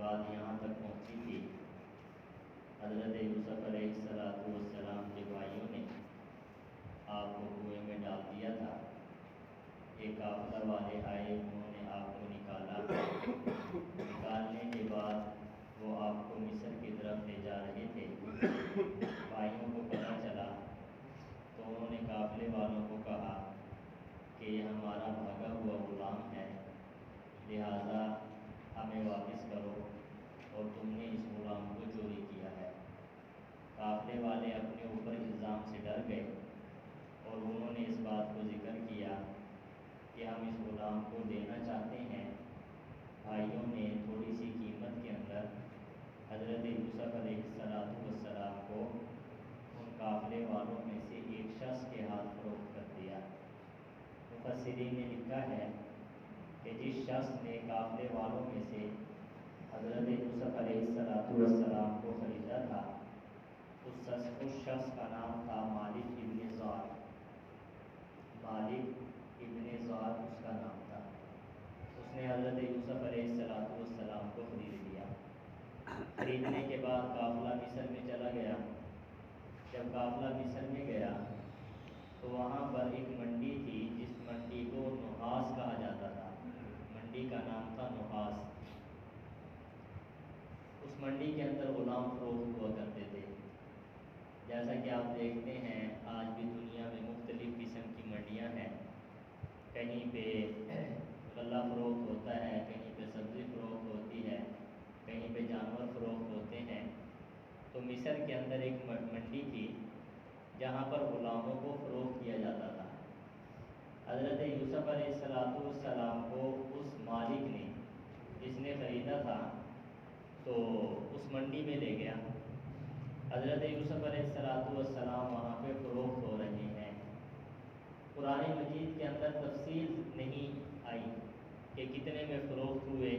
بات یہاں تک پہنچی تھی، حضرت یوسف علیہ السلام کے بھائیوں نے آپ کو کنویں میں ڈال دیا تھا۔ ایک قافلہ والے آئے، انہوں نے آپ کو نکالا۔ نکالنے کے بعد وہ آپ کو مصر کی طرف لے جا رہے تھے۔ بھائیوں کو پتہ چلا تو انہوں نے قافلے والوں کو کہا کہ یہ ہمارا بھاگا ہوا غلام ہے، لہذا ہمیں واپس کرو، اور تم نے اس غلام کو چوری کیا ہے۔ قافلے والے اپنے اوپر الزام سے ڈر گئے اور انہوں نے اس بات کو ذکر کیا کہ ہم اس غلام کو لینا چاہتے ہیں۔ بھائیوں نے تھوڑی سی قیمت کے اندر حضرت یوسف علیہ السلام کو ان قافلے والوں میں سے ایک شخص کے ہاتھ فروخت کر دیا۔ مفسرین نے لکھا ہے کہ جس شخص نے قافلے والوں میں سے حضرت یوسف علیہ السلام کو خریدا تھا، اس شخص کا نام تھا مالک ابن زاد۔ مالک ابن زاد اس کا نام تھا۔ اس نے حضرت یوسف علیہ السلام کو خرید لیا۔ خریدنے کے بعد قافلہ مصر میں چلا گیا۔ جب قافلہ مصر میں گیا تو وہاں پر ایک منڈی تھی، جس منڈی کو نحاس کہا جاتا تھا۔ منڈی کا نام تھا نحاس۔ اس منڈی کے اندر غلام فروخت ہوا کرتے تھے۔ جیسا کہ آپ دیکھتے ہیں آج بھی دنیا میں مختلف قسم کی منڈیاں ہیں۔ کہیں پہ غلہ فروخت ہوتا ہے، کہیں پہ سبزی فروخت ہوتی ہے، کہیں پہ جانور فروخت ہوتے ہیں۔ تو مصر کے اندر ایک منڈی تھی جہاں پر غلاموں کو فروخت کیا جاتا تھا۔ حضرت یوسف علیہ السلام کو اس مالک نے، جس نے خریدا تھا، تو اس منڈی میں لے گیا۔ حضرت یوسف علیہ السلام وہاں پہ فروخت ہو رہے ہیں۔ قرآن مجید کے اندر تفصیل نہیں آئی کہ کتنے میں فروخت ہوئے،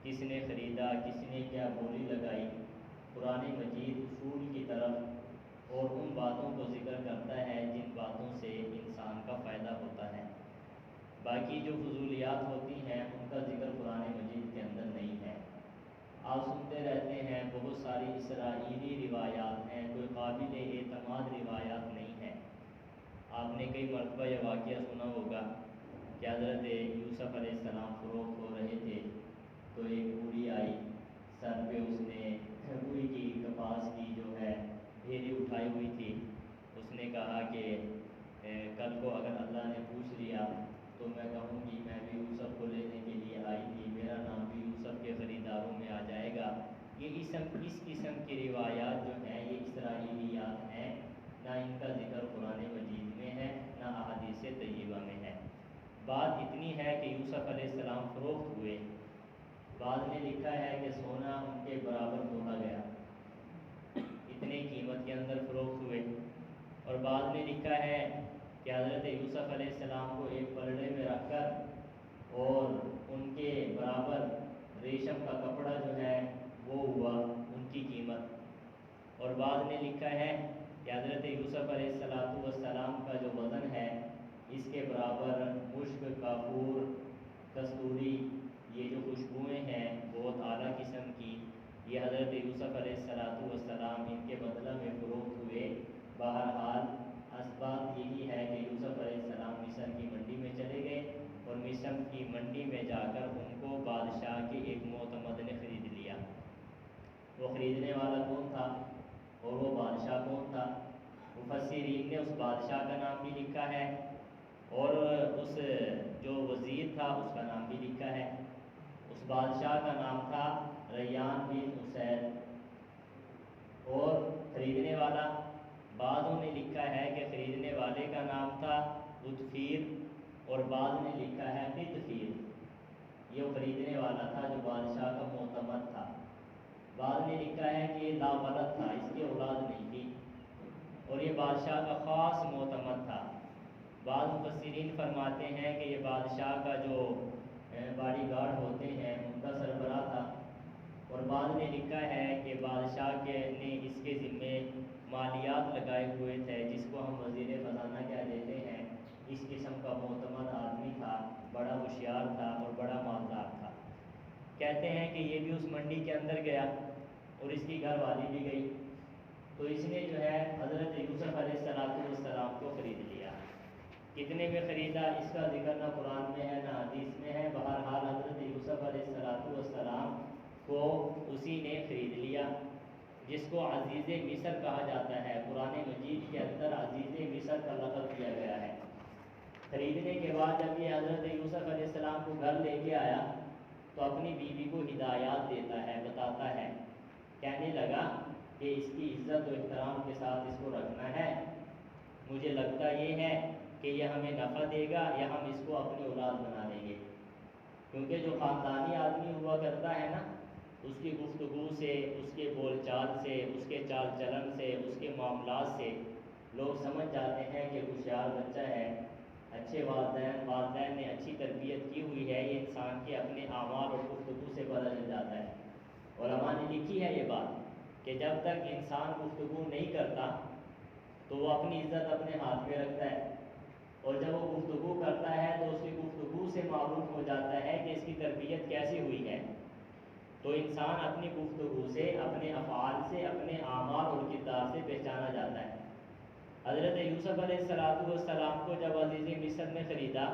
کس نے خریدا، کس نے کیا بولی لگائی۔ قرآن مجید اصول کی طرف اور ان باتوں کو ذکر کرتا ہے جن باتوں سے انسان کا فائدہ ہوتا ہے۔ باقی جو فضولیات ہوتی ہیں ان کا ذکر قرآن مجید کے اندر نہیں ہے۔ آپ سنتے رہتے ہیں بہت ساری اسرائیلی روایات ہیں، کوئی قابل اعتماد روایات نہیں ہیں۔ آپ نے کئی مرتبہ یہ واقعہ سنا ہوگا کہ حضرت یوسف علیہ السلام فروخت ہو رہے تھے تو ایک بوڑھی آئی، سر پہ اس نے روئی کی کپاس کی جو ہے ڈھیری اٹھائی ہوئی تھی۔ اس نے کہا کہ کل کو اگر اللہ نے پوچھ لیا تو میں کہوں گی میں بھی یوسف کو لینے کے لیے آئی تھی، میرا نام بھی یوسف کے خریداروں میں آ جائے گا۔ یہ اس قسم کی روایات جو ہیں یہ اسرائیلیات ہیں، نہ ان کا ذکر قرآن مجید میں ہے نہ احادیث طیبہ میں ہے۔ بات اتنی ہے کہ یوسف علیہ السلام فروخت ہوئے۔ بعض نے لکھا ہے کہ سونا ان کے برابر تولا گیا، اتنے قیمت کے اندر فروخت ہوئے۔ اور بعض نے لکھا ہے کہ حضرت یوسف علیہ السلام کو ایک پلڑے میں رکھ کر اور ان کے برابر ریشم کا کپڑا جو ہے وہ ہوا ان کی قیمت۔ اور بعض نے لکھا ہے کہ حضرت یوسف علیہ السلام کا جو وزن ہے اس کے برابر مشک، کافور، کستوری، یہ جو خوشبوئیں ہیں بہت اعلیٰ قسم کی، یہ حضرت یوسف علیہ السلام ان کے بدلہ میں فروخت ہوئے۔ بہرحال اسباب یہی ہے کہ یوسف علیہ السلام مصر کی منڈی میں چلے گئے اور مصر کی منڈی میں جا کر ان کو بادشاہ کے ایک معتمد نے خرید لیا۔ وہ خریدنے والا کون تھا اور وہ بادشاہ کون تھا؟ مفسرین نے اس بادشاہ کا نام بھی لکھا ہے اور اس جو وزیر تھا اس کا نام بھی لکھا ہے۔ اس بادشاہ کا نام تھا ریان بن حسین، اور خریدنے والا بعضوں نے لکھا ہے کہ خریدنے والے کا نام تھا اتفیر، اور بعض نے لکھا ہے قطفیر۔ یہ خریدنے والا تھا جو بادشاہ کا معتمد تھا۔ بعض نے لکھا ہے کہ یہ لاولد تھا، اس کی اولاد نہیں تھی اور یہ بادشاہ کا خاص معتمد تھا۔ بعض مفسرین فرماتے ہیں کہ یہ بادشاہ کا جو باڈی گارڈ ہوتے ہیں ان کا سربراہ تھا، اور بعض نے لکھا ہے کہ بادشاہ نے اس کے ذمے مالیات لگائے ہوئے تھے، جس کو ہم وزیر خزانہ کہہ دیتے ہیں۔ اس قسم کا معتمد آدمی تھا، بڑا ہوشیار تھا اور بڑا مالدار تھا۔ کہتے ہیں کہ یہ بھی اس منڈی کے اندر گیا اور اس کی گھر والی بھی گئی، تو اس نے جو ہے حضرت یوسف علیہ السلام کو خرید لیا۔ کتنے میں خریدا اس کا ذکر نہ قرآن میں ہے نہ حدیث میں ہے، بہرحال حضرت یوسف علیہ السلام کو اسی نے خرید لیا، جس کو عزیز مصر کہا جاتا ہے۔ قرآن مجید کے اندر عزیز مصر کا لقب دیا گیا ہے۔ خریدنے کے بعد جب یہ حضرت یوسف علیہ السلام کو گھر لے کے آیا تو اپنی بیوی کو ہدایات دیتا ہے، بتاتا ہے، کہنے لگا کہ اس کی عزت و احترام کے ساتھ اس کو رکھنا ہے، مجھے لگتا یہ ہے کہ یہ ہمیں نفع دے گا یا ہم اس کو اپنی اولاد بنا لیں گے، کیونکہ جو خاندانی آدمی ہوا کرتا ہے نا، اس کی گفتگو سے، اس کے بول چال سے، اس کے چال چلن سے، اس کے معاملات سے لوگ سمجھ جاتے ہیں کہ ہوشیار بچہ ہے، اچھے والدین نے اچھی تربیت کی ہوئی ہے، یہ انسان کے اپنے اعمال اور گفتگو سے پتہ چل جاتا ہے۔ علماء نے لکھی ہے یہ بات کہ جب تک انسان گفتگو نہیں کرتا تو وہ اپنی عزت اپنے ہاتھ میں رکھتا ہے، اور جب وہ گفتگو کرتا ہے تو اس کی گفتگو سے معلوم ہو جاتا ہے کہ اس کی تربیت کیسی ہوئی ہے۔ تو انسان اپنی گفتگو سے، اپنے افعال سے، اپنے اعمال اور کردار سے پہچانا جاتا ہے۔ حضرت یوسف علیہ السلام کو جب عزیز مصر نے خریدا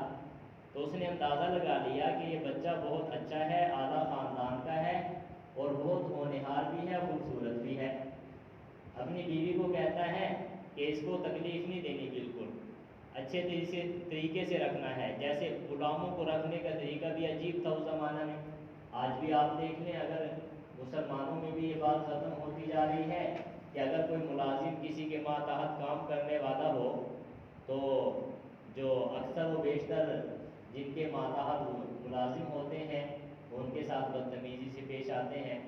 تو اس نے اندازہ لگا لیا کہ یہ بچہ بہت اچھا ہے، اعلیٰ خاندان کا ہے اور بہت ہونہار بھی ہے، خوبصورت بھی ہے۔ اپنی بیوی کو کہتا ہے کہ اس کو تکلیف نہیں دینی، بالکل اچھے طریقے سے رکھنا ہے، جیسے غلاموں کو رکھنے کا طریقہ بھی عجیب تھا اس زمانہ میں۔ آج بھی آپ دیکھ لیں، اگر مسلمانوں میں بھی یہ بات ختم ہوتی جا رہی ہے کہ اگر کوئی ملازم کسی کے ماتحت کام کرنے والا ہو تو جو اکثر و بیشتر جن کے ماتحت ملازم ہوتے ہیں وہ ان کے ساتھ بدتمیزی سے پیش آتے ہیں،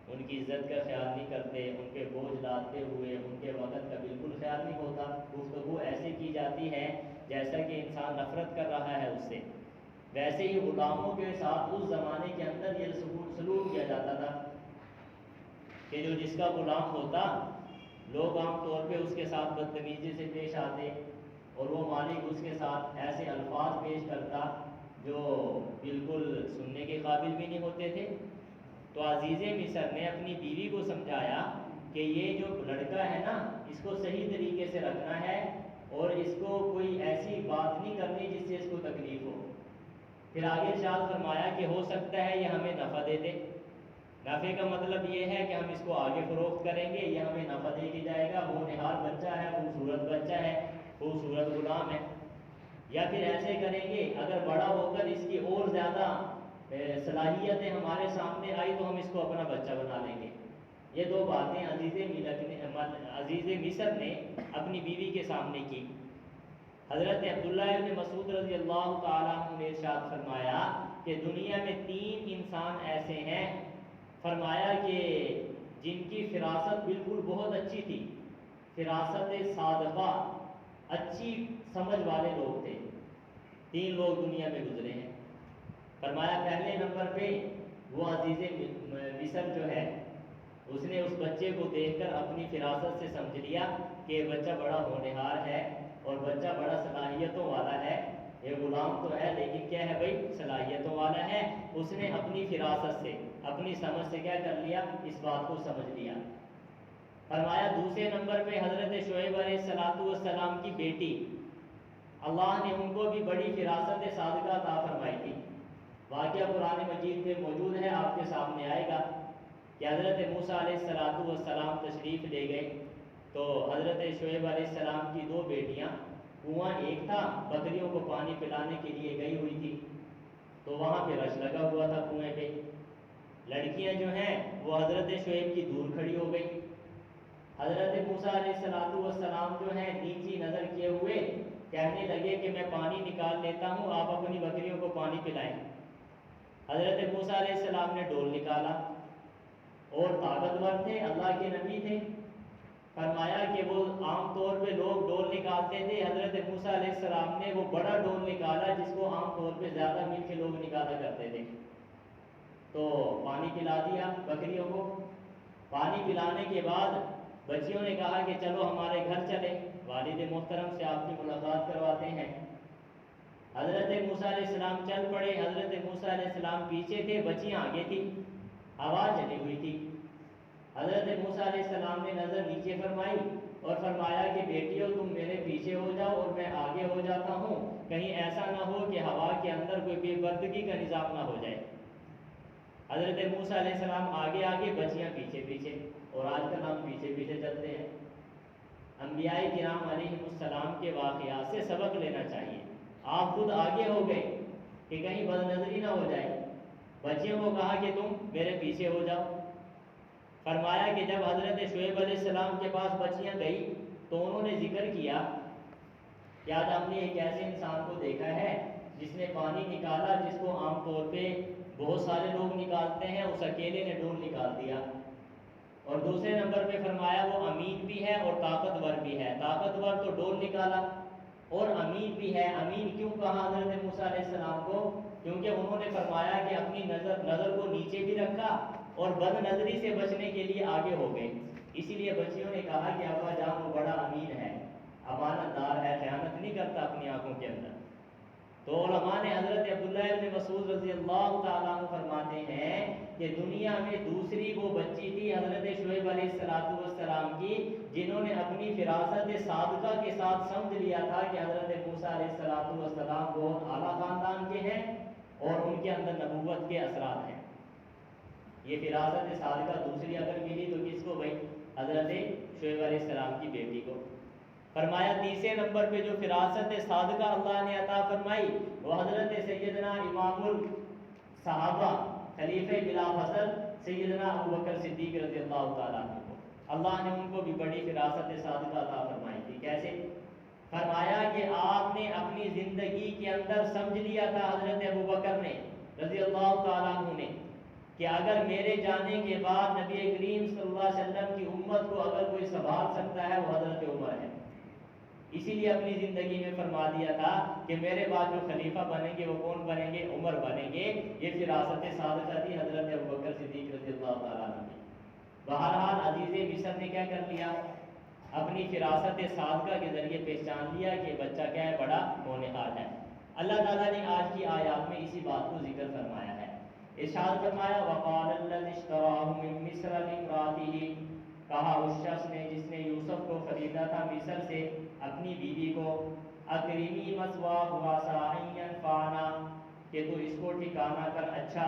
ان کی عزت کا خیال نہیں کرتے، ان کے بوجھ لاتے ہوئے ان کے وقت کا بالکل خیال نہیں ہوتا، گفتگو ایسے کی جاتی ہے جیسا کہ انسان نفرت کر رہا ہے اس سے۔ ویسے ہی غلاموں کے ساتھ اس زمانے کے اندر یہ سلوک کیا جاتا تھا کہ جو جس کا غلام ہوتا، لوگ عام طور پہ اس کے ساتھ بدتمیزی سے پیش آتے اور وہ مالک اس کے ساتھ ایسے الفاظ پیش کرتا جو بالکل سننے کے قابل بھی نہیں ہوتے تھے۔ تو عزیز مصر نے اپنی بیوی کو سمجھایا کہ یہ جو لڑکا ہے نا، اس کو صحیح طریقے سے رکھنا ہے اور اس کو کوئی ایسی بات نہیں کرنی جس سے اس کو تکلیف ہو۔ پھر آگے ارشاد فرمایا کہ ہو سکتا ہے یہ ہمیں نفع دے دے۔ نفع کا مطلب یہ ہے کہ ہم اس کو آگے فروخت کریں گے، یہ ہمیں نفع دے کے جائے گا، وہ نہار بچہ ہے، خوبصورت بچہ ہے، خوبصورت غلام ہے۔ یا پھر ایسے کریں گے، اگر بڑا ہو کر اس کی اور زیادہ صلاحیتیں ہمارے سامنے آئی تو ہم اس کو اپنا بچہ بنا لیں گے۔ یہ دو باتیں عزیز مصر نے اپنی بیوی کے سامنے کی۔ حضرت عبداللہ ابن مسعود رضی اللہ تعالیٰ عنہ نے ارشاد فرمایا کہ دنیا میں 3 انسان ایسے ہیں، فرمایا کہ جن کی فراست بالکل بہت اچھی تھی، فراست صادقہ، اچھی سمجھ والے لوگ تھے۔ 3 لوگ دنیا میں گزرے ہیں۔ فرمایا پہلے نمبر پہ وہ عزیز مصر جو ہے، اس نے اس بچے کو دیکھ کر اپنی فراست سے سمجھ لیا کہ یہ بچہ بڑا ہونہار ہے اور بچہ بڑا صلاحیتوں والا ہے، یہ غلام تو ہے لیکن کیا ہے بھائی، صلاحیتوں والا ہے۔ اس نے اپنی فراست سے، اپنی سمجھ سے کیا کر لیا، اس بات کو سمجھ لیا۔ فرمایا دوسرے نمبر پہ حضرت شعیب علیہ السلام کی بیٹی، اللہ نے ان کو بھی بڑی فراست صادقہ عطا فرمائی تھی۔ واقعہ قرآن مجید میں موجود ہے، آپ کے سامنے آئے گا کہ حضرت موسیٰ علیہ السلام تشریف لے گئے تو حضرت شعیب علیہ السلام کی 2 بیٹیاں، کنواں ایک تھا، بکریوں کو پانی پلانے کے لیے گئی ہوئی تھی، تو وہاں پہ رش لگا ہوا تھا کنویں پہ۔ لڑکیاں جو ہیں وہ حضرت شعیب کی دور کھڑی ہو گئی۔ حضرت موسیٰ علیہ السلام جو ہیں نیچی نظر کیے ہوئے کہنے لگے کہ میں پانی نکال لیتا ہوں، آپ اپنی بکریوں کو پانی پلائیں۔ حضرت موسیٰ علیہ السلام نے ڈول نکالا، اور طاقتور تھے، اللہ کے نبی تھے۔ فرمایا کہ وہ عام طور پہ لوگ ڈول نکالتے تھے، حضرت موسیٰ علیہ السلام نے وہ بڑا ڈول نکالا جس کو عام طور پہ زیادہ مل کے لوگ نکالا کرتے تھے، تو پانی پلا دیا بکریوں کو۔ پانی پلانے کے بعد بچیوں نے کہا کہ چلو ہمارے گھر چلے، والد محترم سے آپ کی ملاقات کرواتے ہیں۔ حضرت موسیٰ علیہ السلام چل پڑے، حضرت موسیٰ علیہ السلام پیچھے تھے، بچیاں آگے تھی، ہوا چلی ہوئی تھی۔ حضرت موسیٰ علیہ السلام نے نظر نیچے فرمائی اور فرمایا کہ بیٹیوں تم میرے پیچھے ہو جاؤ اور میں آگے ہو جاتا ہوں، کہیں ایسا نہ ہو کہ ہوا کے اندر کوئی بے پردگی کا نظام نہ ہو جائے۔ حضرت موسیٰ علیہ السلام آگے آگے، بچیاں پیچھے پیچھے، اور آج کل ہم پیچھے پیچھے چلتے ہیں۔ انبیاء کرام علیہ السلام کے واقعات سے سبق لینا چاہیے۔ آپ خود آگے ہو گئے کہ کہیں بد نظری نہ ہو جائے، بچیوں کو کہا کہ تم میرے پیچھے ہو جاؤ۔ فرمایا کہ جب حضرت شعیب علیہ السلام کے پاس بچیاں گئی تو انہوں نے ذکر کیا کہ آج ہم نے ایک ایسے انسان کو دیکھا ہے جس نے پانی نکالا جس کو عام طور پہ بہت سارے لوگ نکالتے ہیں، اس اکیلے نے ڈول نکال دیا۔ اور دوسرے نمبر پہ فرمایا وہ امین بھی ہے اور طاقتور بھی ہے۔ طاقتور تو ڈول نکالا اور امین بھی ہے۔ امین کیوں کہا حضرت موسیٰ علیہ السلام کو؟ کیونکہ انہوں نے فرمایا کہ اپنی نظر کو نیچے بھی رکھا اور بد نظری سے بچنے کے لیے آگے ہو گئے۔ اسی لیے بچیوں نے کہا کہ ابا جان وہ بڑا امین ہے، امانت دار ہے، خیانت نہیں کرتا اپنی آنکھوں کے اندر۔ تو علماء نے حضرت عبداللہ ابن مسعود رضی اللہ تعالیٰ عنہ فرماتے ہیں کہ دنیا میں دوسری وہ بچی تھی حضرت شعیب علیہ السلام کی جنہوں نے اپنی فراست صادقہ کے ساتھ سمجھ لیا تھا کہ حضرت موسیٰ علیہ السلام بہت اعلیٰ خاندان کے ہیں اور ان کے اندر نبوت کے اثرات ہیں۔ یہ فراست صادقہ دوسری اگر ملی تو کس کو بھائی؟ حضرت شعیب علیہ السلام کی بیٹی کو۔ فرمایا تیسرے نمبر پہ جو فراست صادقہ اللہ نے عطا فرمائی وہ حضرت سیدنا امام الصحابہ خلیفہ بلا فصل سیدنا ابوبکر صدیق رضی اللہ تعالیٰ عنہ کو اللہ نے ان کو بھی بڑی فراست صادقہ عطا فرمائی تھی۔ کیسے؟ فرمایا کہ آپ نے اپنی زندگی کے اندر سمجھ لیا تھا حضرت ابوبکر نے رضی اللہ تعالیٰ عنہ نے کہ اگر میرے جانے کے بعد نبی کریم صلی اللہ علیہ وسلم کی امت کو اگر کوئی سنبھال سکتا ہے وہ حضرت عمر ہے۔ اسی لیے اپنی زندگی میں فرما دیا تھا کہ میرے بعد جو خلیفہ بنیں گے وہ کون بنیں گے؟ عمر بنیں گے۔ یہ فراست صادقہ تھی حضرت ابوبکر صدیق رضی اللہ تعالیٰ عنہ کی۔ بہرحال عزیز مصر نے کیا کر لیا؟ اپنی فراست صادقہ کے ذریعے پہچان لیا کہ بچہ کیا ہے؟ بڑا ہونہار ہے۔ اللہ تعالیٰ نے آج کی آیات میں اسی بات کو ذکر فرمایا ہے۔ ارشاد فرمایا وقال الذی اشتراه من مصر لامرأته، کہا اس شخص نے جس نے یوسف کو خریدا تھا مصر سے اپنی بیوی کو، اکرمی مثواہ وعسیٰ ان ینفعنا، کہ تو اس کو ٹھکانہ کر اچھا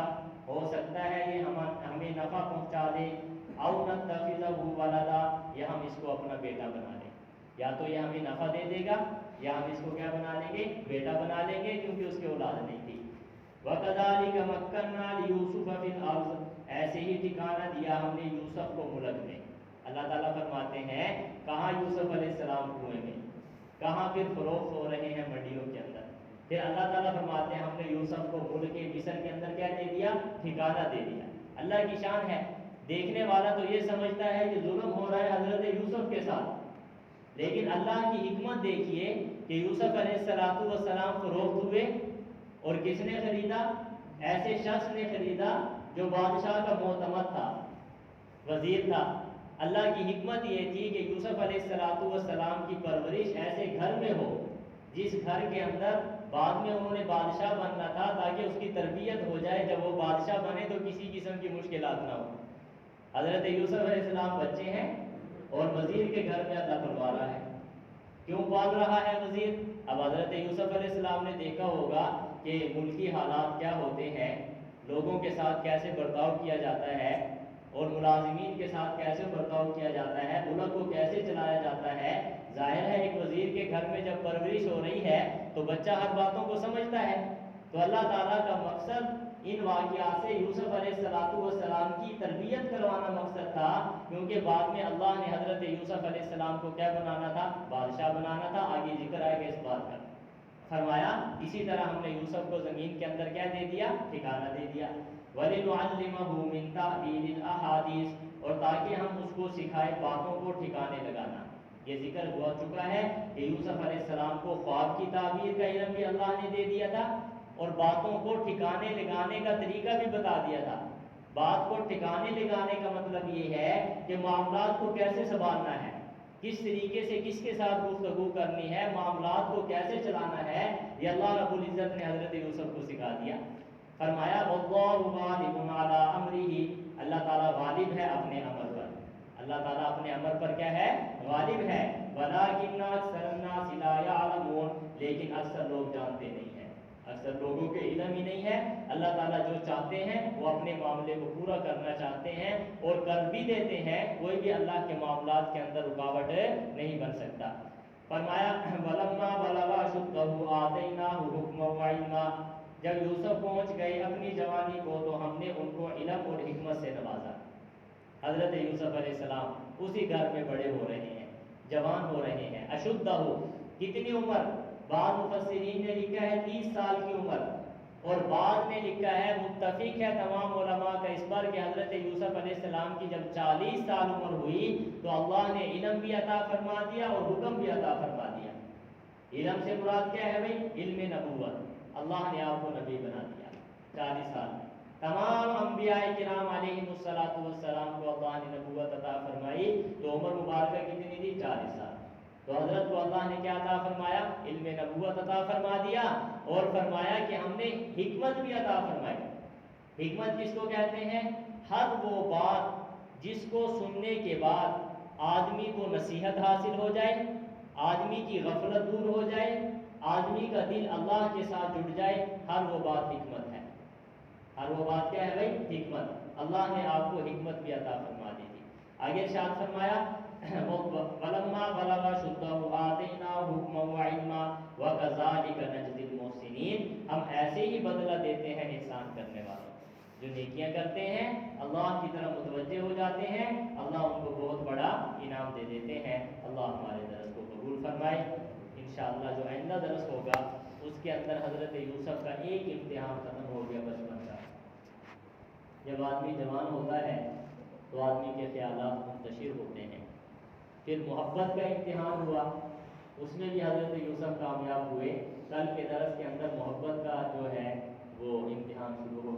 ہو سکتا ہے یہ ہمیں نفع پہنچا دے، او نتخذہ ولدا، یا ہم اس کو اپنا بیٹا بنا لیں، یا تو یہ ہمیں نفع دے دے گا یا ہم اس کو کیا بنا لیں گے؟ بیٹا بنا لیں گے، کیونکہ اس کی اولاد نہیں تھی۔ وَكَذَلِكَ مَكَّنَّا لِيُوسُفَ فِي الْأَرْضِ، ایسے ہی ٹھکانہ دیا ہم نے یوسف کو ملک میں۔ اللہ تعالیٰ فرماتے ہیں کہاں یوسف علیہ السلام کنویں میں، کہاں پھر فروخت ہو رہے ہیں منڈیوں کے اندر، پھر اللہ تعالیٰ فرماتے ہیں ہم نے یوسف کو ملک مصر کے اندر کیا دے دیا؟ ٹھکانہ دے دیا۔ اللہ کی شان ہے، دیکھنے والا تو یہ سمجھتا ہے کہ ظلم ہو رہا ہے حضرت یوسف کے ساتھ، لیکن اللہ کی حکمت دیکھیے کہ یوسف علیہ السلام فروخت ہوئے اور کس نے خریدا؟ ایسے شخص نے خریدا جو بادشاہ کا معتمد تھا، وزیر تھا۔ اللہ کی حکمت یہ تھی کہ یوسف علیہ السلام کی پرورش ایسے گھر میں ہو جس گھر کے اندر بعد میں انہوں نے بادشاہ بننا تھا، تاکہ اس کی تربیت ہو جائے، جب وہ بادشاہ بنے تو کسی قسم کی مشکلات نہ ہو۔ حضرت یوسف علیہ السلام بچے ہیں اور وزیر کے گھر میں اللہ پلوا رہا ہے۔ کیوں پال رہا ہے وزیر؟ اب حضرت یوسف علیہ السلام نے دیکھا ہوگا کہ ملکی حالات کیا ہوتے ہیں، لوگوں کے ساتھ کیسے برتاؤ کیا جاتا ہے اور ملازمین کے ساتھ کیسے برتاؤ کیا جاتا ہے، ملک کو کیسے چلایا جاتا ہے۔ ظاہر ہے ایک وزیر کے گھر میں جب پرورش ہو رہی ہے تو بچہ ہر باتوں کو سمجھتا ہے۔ تو اللہ تعالیٰ کا مقصد ان واقعات سے یوسف علیہ السلام کی تربیت کروانا مقصد تھا، کیونکہ بعد میں اللہ نے حضرت یوسف علیہ السلام کو کیا بنانا تھا؟ بادشاہ بنانا تھا۔ آگے ذکر آئے گا اس بات کا۔ فرمایا اسی طرح ہم نے یوسف کو زمین کے اندر کیا دے دیا؟ ٹھکانہ دے دیا۔ وَلِنُعَلِّمَهُ مِن تَأْوِيلِ الْأَحَادِيثِ، اور تاکہ ہم اس کو سکھائے باتوں کو ٹھکانے لگانا۔ یہ ذکر ہوا چکا ہے کہ یوسف علیہ السلام کو خواب کی تعبیر کا علم بھی اللہ نے دے دیا تھا اور باتوں کو ٹھکانے لگانے کا طریقہ بھی بتا دیا تھا۔ بات کو ٹھکانے لگانے کا مطلب یہ ہے کہ معاملات کو کیسے سنبھالنا ہے، کس طریقے سے کس کے ساتھ گفتگو کرنی ہے، معاملات کو کیسے چلانا ہے، یہ اللہ رب العزت نے حضرت یوسف کو سکھا دیا۔ فرمایا واللہ غالب علی امرہ، اللہ تعالیٰ غالب ہے اپنے امر پر، اللہ تعالیٰ اپنے امر پر کیا ہے؟ غالب ہے۔ ولکن اکثر الناس لا یعلمون، لیکن اکثر لوگ جانتے نہیں ہیں، اکثر لوگوں کے علم ہی نہیں ہے۔ اللہ تعالیٰ جو چاہتے ہیں وہ اپنے معاملے کو پورا کرنا چاہتے ہیں اور کر بھی دیتے ہیں، کوئی بھی اللہ کے معاملات کے اندر رکاوٹ نہیں بن سکتا۔ فرمایا ولما بلغ اشدہ آتیناہ حکما وعلما، جب یوسف پہنچ گئے اپنی جوانی کو تو ہم نے ان کو علم اور حکمت سے نوازا۔ حضرت یوسف علیہ السلام اسی گھر میں بڑے ہو رہے ہیں، جوان ہو رہے ہیں۔ اشدہ، کتنی عمر؟ بعض مفسرین نے لکھا ہے 30 سال کی عمر، اور بعض نے لکھا ہے، متفق ہے تمام علماء کا اس پر کہ حضرت یوسف علیہ السلام کی جب 40 سال عمر ہوئی تو اللہ نے علم بھی عطا فرما دیا اور حکم بھی عطا فرما دیا۔ علم سے مراد کیا ہے بھائی؟ علم نبوت، اللہ نے آپ کو نبی بنا دیا 40 سال۔ تمام انبیاء کرام علیہ السلام کو اللہ نے نبوت عطا فرمائی تو عمر مبارکہ کتنی تھی؟ 40 سال۔ تو حضرت کو اللہ نے کیا عطا فرمایا؟ علم نبوت عطا فرما دیا، اور فرمایا کہ ہم نے حکمت بھی عطا فرمائی۔ حکمت کس کو کہتے ہیں؟ ہر وہ بات جس کو سننے کے بعد آدمی کو نصیحت حاصل ہو جائے، آدمی کی غفلت دور ہو جائے، آدمی کا دل اللہ کے ساتھ جڑ جائے، ہر وہ بات حکمت ہے۔ ہر وہ بات کیا ہے بھائی؟ حکمت۔ اللہ نے آپ کو حکمت بھی عطا فرما دی تھی۔ آگے ارشاد فرمایا وَلَمَّا بَلَغَ أَشُدَّهُ آتَيْنَاهُ حُكْمًا وَعِلْمًا وَكَذَلِكَ نَجْزِي الْمُحْسِنِينَ، ہم ایسے ہی بدلہ دیتے ہیں احسان کرنے والوں، جو نیکیاں کرتے ہیں اللہ کی طرف متوجہ ہو جاتے ہیں، اللہ ان کو بہت بڑا انعام دے دیتے ہیں۔ اللہ ہمارے درس کو قبول فرمائے۔ انشاءاللہ جو آئندہ درس ہوگا اس کے اندر حضرت یوسف کا ایک امتحان ختم ہو گیا بچپن کا۔ جب آدمی جوان ہوتا ہے تو آدمی کے خیالات منتشر ہوتے ہیں۔ پھر محبت کا امتحان ہوا، اس میں بھی حضرت یوسف کامیاب ہوئے۔ کل کے درس کے اندر محبت کا جو ہے وہ امتحان شروع